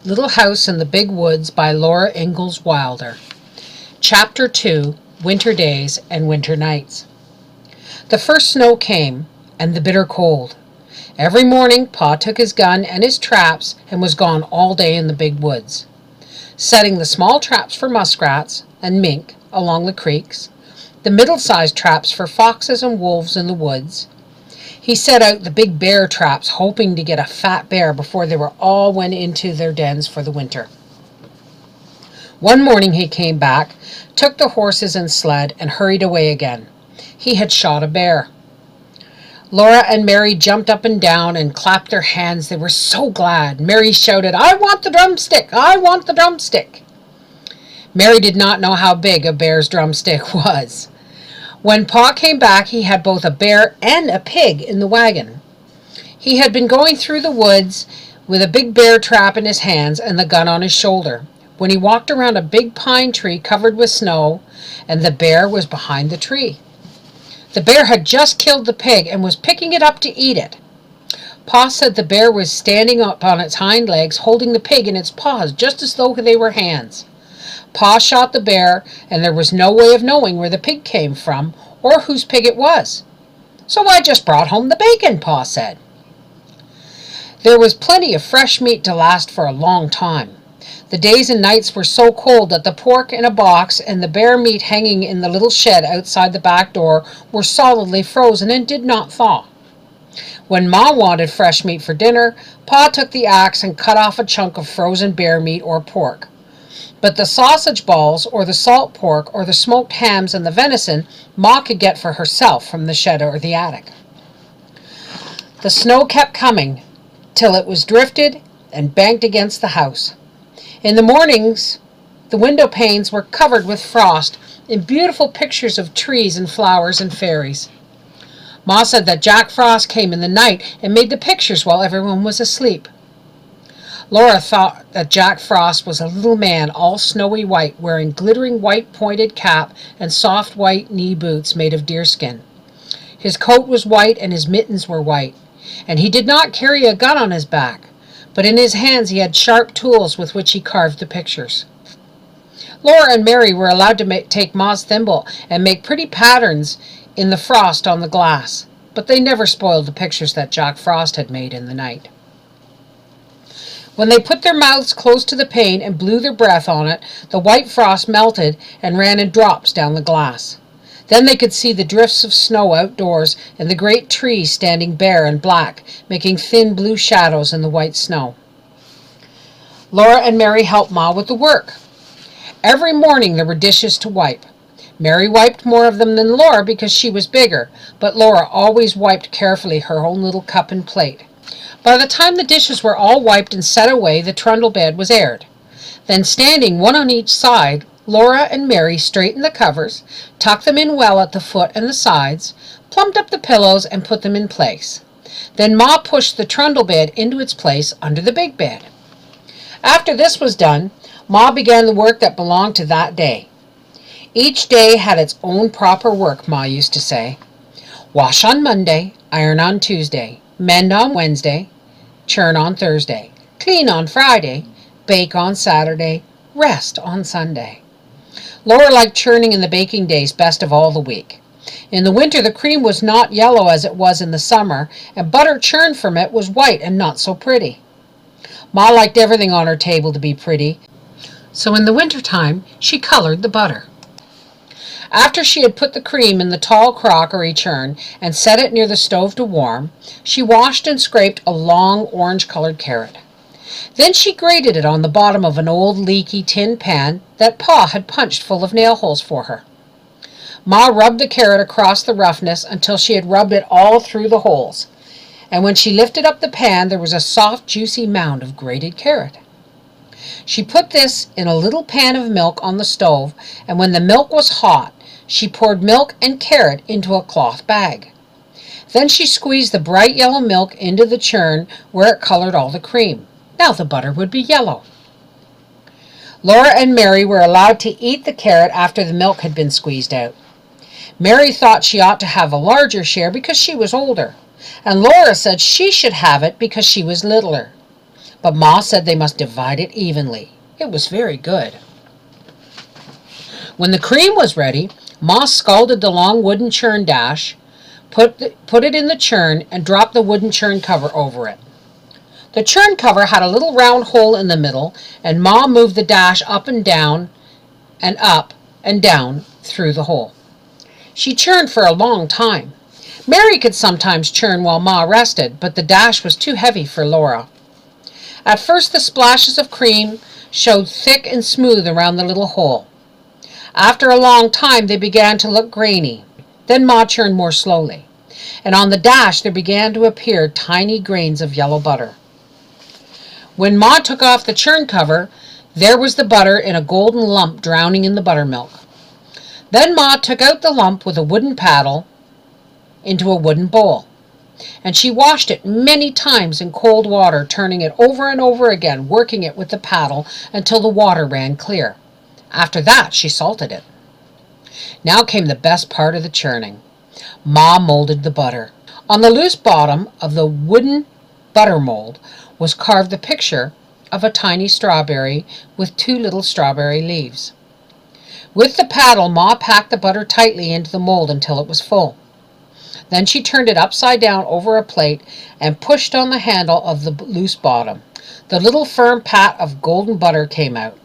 Little House in the Big Woods by Laura Ingalls Wilder. Chapter 2, Winter Days and Winter Nights. The first snow came, and the bitter cold. Every morning Pa took his gun and his traps and was gone all day in the big woods, setting the small traps for muskrats and mink along the creeks, the middle-sized traps for foxes and wolves in the woods. He set out the big bear traps, hoping to get a fat bear before they were all went into their dens for the winter. One morning he came back, took the horses and sled, and hurried away again. He had shot a bear. Laura and Mary jumped up and down and clapped their hands. They were so glad. Mary shouted, "I want the drumstick! I want the drumstick!" Mary did not know how big a bear's drumstick was. When Pa came back, he had both a bear and a pig in the wagon. He had been going through the woods with a big bear trap in his hands and the gun on his shoulder, when he walked around a big pine tree covered with snow, and the bear was behind the tree. The bear had just killed the pig and was picking it up to eat it. Pa said the bear was standing up on its hind legs, holding the pig in its paws, just as though they were hands. Pa shot the bear, and there was no way of knowing where the pig came from or whose pig it was. "So I just brought home the bacon," Pa said. There was plenty of fresh meat to last for a long time. The days and nights were so cold that the pork in a box and the bear meat hanging in the little shed outside the back door were solidly frozen and did not thaw. When Ma wanted fresh meat for dinner, Pa took the axe and cut off a chunk of frozen bear meat or pork. But the sausage balls, or the salt pork, or the smoked hams and the venison, Ma could get for herself from the shed or the attic. The snow kept coming, till it was drifted and banked against the house. In the mornings, the window panes were covered with frost and beautiful pictures of trees and flowers and fairies. Ma said that Jack Frost came in the night and made the pictures while everyone was asleep. Laura thought that Jack Frost was a little man all snowy white, wearing glittering white pointed cap and soft white knee boots made of deerskin. His coat was white and his mittens were white, and he did not carry a gun on his back, but in his hands he had sharp tools with which he carved the pictures. Laura and Mary were allowed to take Ma's thimble and make pretty patterns in the frost on the glass, but they never spoiled the pictures that Jack Frost had made in the night. When they put their mouths close to the pane and blew their breath on it, the white frost melted and ran in drops down the glass. Then they could see the drifts of snow outdoors and the great trees standing bare and black, making thin blue shadows in the white snow. Laura and Mary helped Ma with the work. Every morning there were dishes to wipe. Mary wiped more of them than Laura because she was bigger, but Laura always wiped carefully her own little cup and plate. By the time the dishes were all wiped and set away, the trundle bed was aired. Then, standing one on each side, Laura and Mary straightened the covers, tucked them in well at the foot and the sides, plumped up the pillows, and put them in place. Then Ma pushed the trundle bed into its place under the big bed. After this was done, Ma began the work that belonged to that day. Each day had its own proper work, Ma used to say. Wash on Monday, iron on Tuesday, mend on Wednesday, churn on Thursday, clean on Friday, bake on Saturday, rest on Sunday. Laura liked churning in the baking days best of all the week. In the winter the cream was not yellow as it was in the summer, and butter churned from it was white and not so pretty. Ma liked everything on her table to be pretty, so in the winter time she colored the butter. After she had put the cream in the tall crockery churn and set it near the stove to warm, she washed and scraped a long orange-colored carrot. Then she grated it on the bottom of an old leaky tin pan that Pa had punched full of nail holes for her. Ma rubbed the carrot across the roughness until she had rubbed it all through the holes, and when she lifted up the pan there was a soft, juicy mound of grated carrot. She put this in a little pan of milk on the stove, and when the milk was hot, she poured milk and carrot into a cloth bag. Then she squeezed the bright yellow milk into the churn where it colored all the cream. Now the butter would be yellow. Laura and Mary were allowed to eat the carrot after the milk had been squeezed out. Mary thought she ought to have a larger share because she was older, and Laura said she should have it because she was littler. but Ma said they must divide it evenly. It was very good. When the cream was ready, Ma scalded the long wooden churn dash, put it in the churn, and dropped the wooden churn cover over it. The churn cover had a little round hole in the middle, and Ma moved the dash up and down through the hole. She churned for a long time. Mary could sometimes churn while Ma rested, but the dash was too heavy for Laura. At first the splashes of cream showed thick and smooth around the little hole. After a long time they began to look grainy. Then Ma churned more slowly, and on the dash there began to appear tiny grains of yellow butter. When Ma took off the churn cover, there was the butter in a golden lump drowning in the buttermilk. Then Ma took out the lump with a wooden paddle into a wooden bowl, and she washed it many times in cold water, turning it over and over again, working it with the paddle until the water ran clear. After that, she salted it. Now came the best part of the churning. Ma molded the butter. On the loose bottom of the wooden butter mold was carved the picture of a tiny strawberry with 2 little strawberry leaves. With the paddle, Ma packed the butter tightly into the mold until it was full. Then she turned it upside down over a plate and pushed on the handle of the loose bottom. The little firm pat of golden butter came out,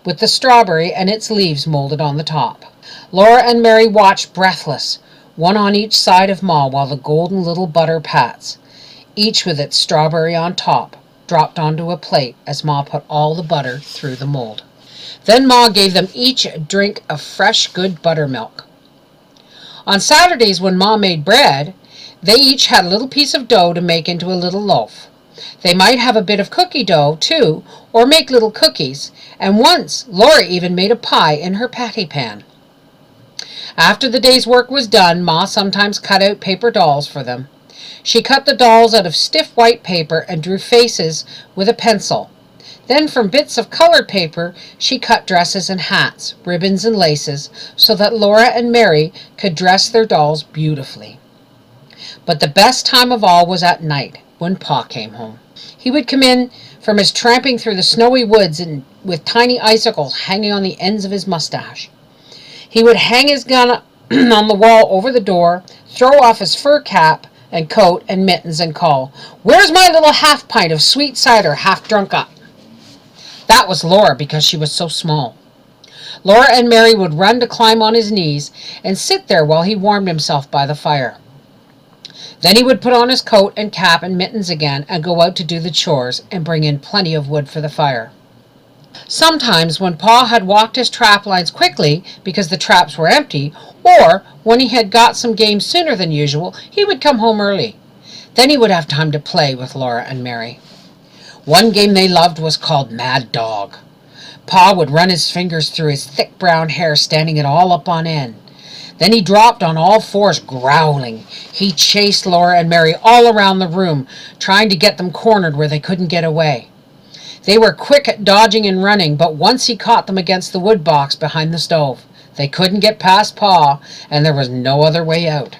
with the strawberry and its leaves molded on the top. Laura and Mary watched breathless, one on each side of Ma, while the golden little butter pats, each with its strawberry on top, dropped onto a plate as Ma put all the butter through the mold. Then Ma gave them each a drink of fresh, good buttermilk. On Saturdays, when Ma made bread, they each had a little piece of dough to make into a little loaf. They might have a bit of cookie dough, too, or make little cookies, and once Laura even made a pie in her patty pan. After the day's work was done, Ma sometimes cut out paper dolls for them. She cut the dolls out of stiff white paper and drew faces with a pencil. Then from bits of colored paper, she cut dresses and hats, ribbons and laces, so that Laura and Mary could dress their dolls beautifully. But the best time of all was at night, when Pa came home. He would come in from his tramping through the snowy woods with tiny icicles hanging on the ends of his mustache. He would hang his gun on the wall over the door, throw off his fur cap and coat and mittens, and call, "Where's my little half pint of sweet cider half drunk up?" That was Laura, because she was so small. Laura and Mary would run to climb on his knees and sit there while he warmed himself by the fire. Then he would put on his coat and cap and mittens again and go out to do the chores and bring in plenty of wood for the fire. Sometimes, when Pa had walked his trap lines quickly because the traps were empty, or when he had got some game sooner than usual, he would come home early. Then he would have time to play with Laura and Mary. One game they loved was called Mad Dog. Pa would run his fingers through his thick brown hair, standing it all up on end. Then he dropped on all fours, growling. He chased Laura and Mary all around the room, trying to get them cornered where they couldn't get away. They were quick at dodging and running, but once he caught them against the wood box behind the stove. They couldn't get past Pa, and there was no other way out.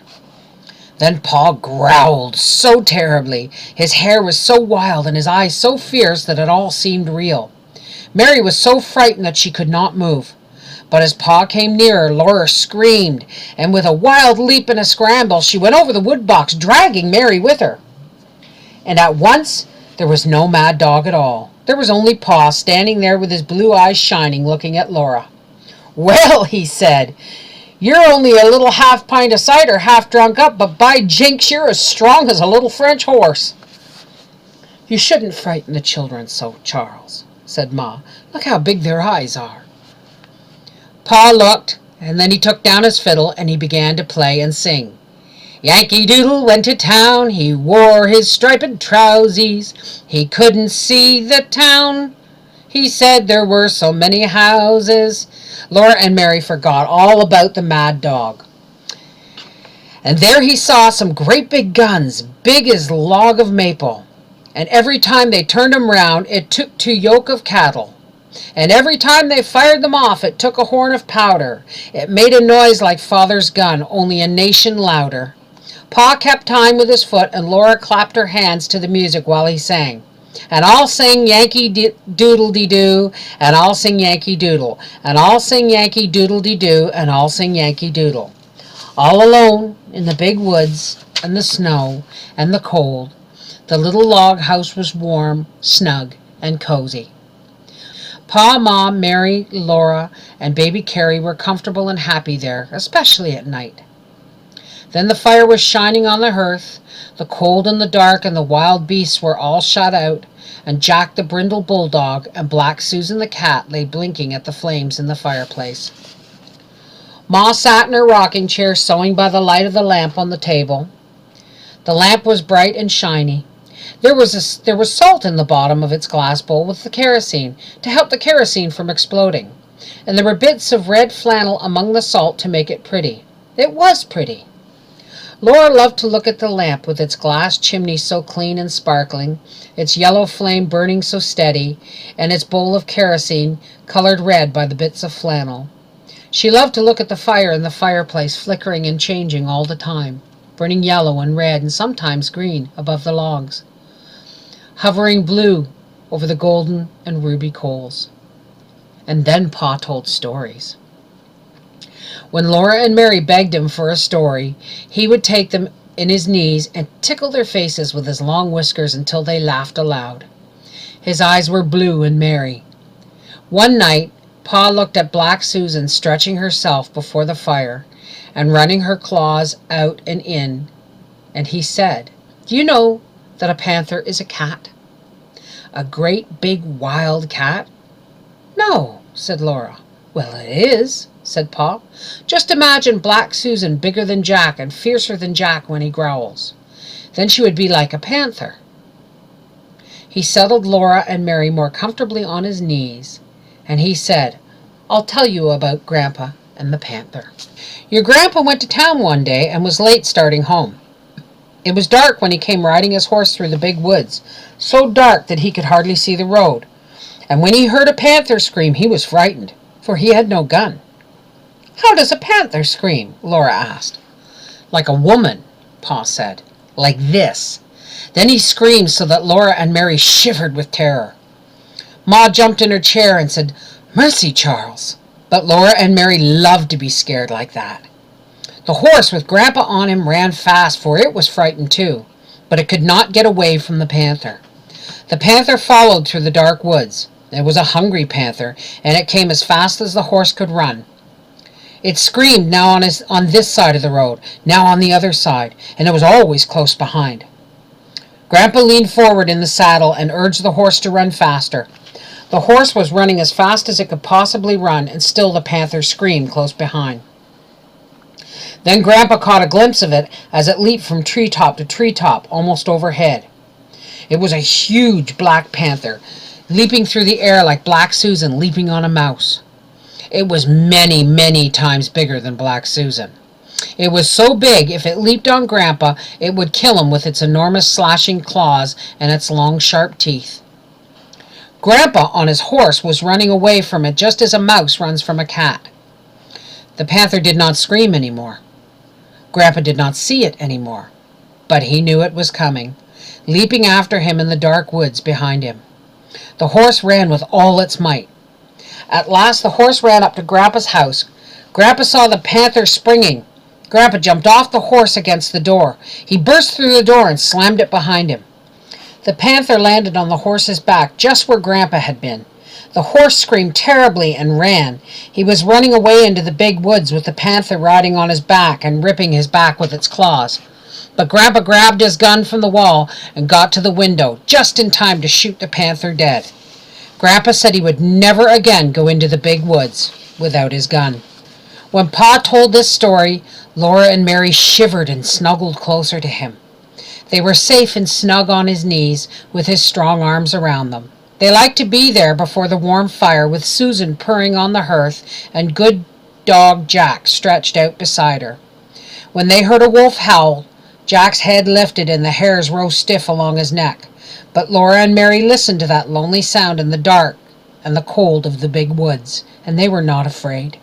Then Pa growled so terribly. His hair was so wild and his eyes so fierce that it all seemed real. Mary was so frightened that she could not move. But as Pa came nearer, Laura screamed, and with a wild leap and a scramble, she went over the wood box, dragging Mary with her. And at once, there was no Mad Dog at all. There was only Pa, standing there with his blue eyes shining, looking at Laura. "Well," he said, "you're only a little half pint of cider half drunk up, but by jinks, you're as strong as a little French horse." "You shouldn't frighten the children so, Charles," said Ma. "Look how big their eyes are." Pa looked, and then he took down his fiddle and he began to play and sing. Yankee Doodle went to town, he wore his striped trousies, he couldn't see the town, he said there were so many houses. Laura and Mary forgot all about the Mad Dog. And there he saw some great big guns, big as a log of maple, and every time they turned 'em round, it took 2 yoke of cattle. And every time they fired them off, it took a horn of powder. It made a noise like Father's gun, only a nation louder. Pa kept time with his foot, and Laura clapped her hands to the music while he sang. And I'll sing Yankee Doodle-dee-doo, and I'll sing Yankee Doodle, and I'll sing Yankee Doodle-dee-doo, and I'll sing Yankee Doodle. All alone in the big woods and the snow and the cold, the little log house was warm, snug, and cozy. Pa, Mom, Mary, Laura, and baby Carrie were comfortable and happy there, especially at night. Then the fire was shining on the hearth, the cold and the dark and the wild beasts were all shut out, and Jack the brindle bulldog and Black Susan the cat lay blinking at the flames in the fireplace. Ma sat in her rocking chair sewing by the light of the lamp on the table. The lamp was bright and shiny. There was salt in the bottom of its glass bowl with the kerosene, to help the kerosene from exploding, and there were bits of red flannel among the salt to make it pretty. It was pretty. Laura loved to look at the lamp with its glass chimney so clean and sparkling, its yellow flame burning so steady, and its bowl of kerosene colored red by the bits of flannel. She loved to look at the fire in the fireplace flickering and changing all the time, burning yellow and red and sometimes green above the logs, hovering blue over the golden and ruby coals. And then Pa told stories. When Laura and Mary begged him for a story, he would take them in his knees and tickle their faces with his long whiskers until they laughed aloud. His eyes were blue and merry. One night, Pa looked at Black Susan stretching herself before the fire and running her claws out and in, and he said, "Do you know that a panther is a cat? A great big wild cat?" "No," said Laura. "Well, it is," said Pa. "Just imagine Black Susan bigger than Jack and fiercer than Jack when he growls. Then she would be like a panther." He settled Laura and Mary more comfortably on his knees, and he said, "I'll tell you about Grandpa and the panther. Your Grandpa went to town one day and was late starting home. It was dark when he came riding his horse through the big woods, so dark that he could hardly see the road. And when he heard a panther scream, he was frightened, for he had no gun." "How does a panther scream?" Laura asked. "Like a woman," Pa said. "Like this." Then he screamed so that Laura and Mary shivered with terror. Ma jumped in her chair and said, "Mercy, Charles." But Laura and Mary loved to be scared like that. The horse with Grandpa on him ran fast, for it was frightened too, but it could not get away from the panther. The panther followed through the dark woods. It was a hungry panther, and it came as fast as the horse could run. It screamed now on this side of the road, now on the other side, and it was always close behind. Grandpa leaned forward in the saddle and urged the horse to run faster. The horse was running as fast as it could possibly run, and still the panther screamed close behind. Then Grandpa caught a glimpse of it as it leaped from treetop to treetop, almost overhead. It was a huge black panther, leaping through the air like Black Susan leaping on a mouse. It was many, many times bigger than Black Susan. It was so big, if it leaped on Grandpa, it would kill him with its enormous slashing claws and its long, sharp teeth. Grandpa, on his horse, was running away from it just as a mouse runs from a cat. The panther did not scream anymore. Grandpa did not see it anymore, but he knew it was coming, leaping after him in the dark woods behind him. The horse ran with all its might. At last the horse ran up to Grandpa's house. Grandpa saw the panther springing. Grandpa jumped off the horse against the door. He burst through the door and slammed it behind him. The panther landed on the horse's back just where Grandpa had been. The horse screamed terribly and ran. He was running away into the big woods with the panther riding on his back and ripping his back with its claws. But Grandpa grabbed his gun from the wall and got to the window just in time to shoot the panther dead. Grandpa said he would never again go into the big woods without his gun. When Pa told this story, Laura and Mary shivered and snuggled closer to him. They were safe and snug on his knees with his strong arms around them. They liked to be there before the warm fire with Susan purring on the hearth and good dog Jack stretched out beside her. When they heard a wolf howl, Jack's head lifted and the hairs rose stiff along his neck. But Laura and Mary listened to that lonely sound in the dark and the cold of the big woods, and they were not afraid.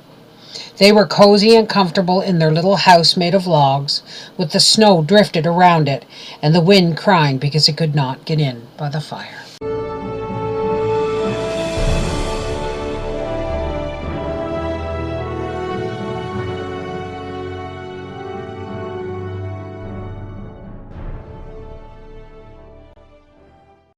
They were cozy and comfortable in their little house made of logs, with the snow drifted around it and the wind crying because it could not get in by the fire.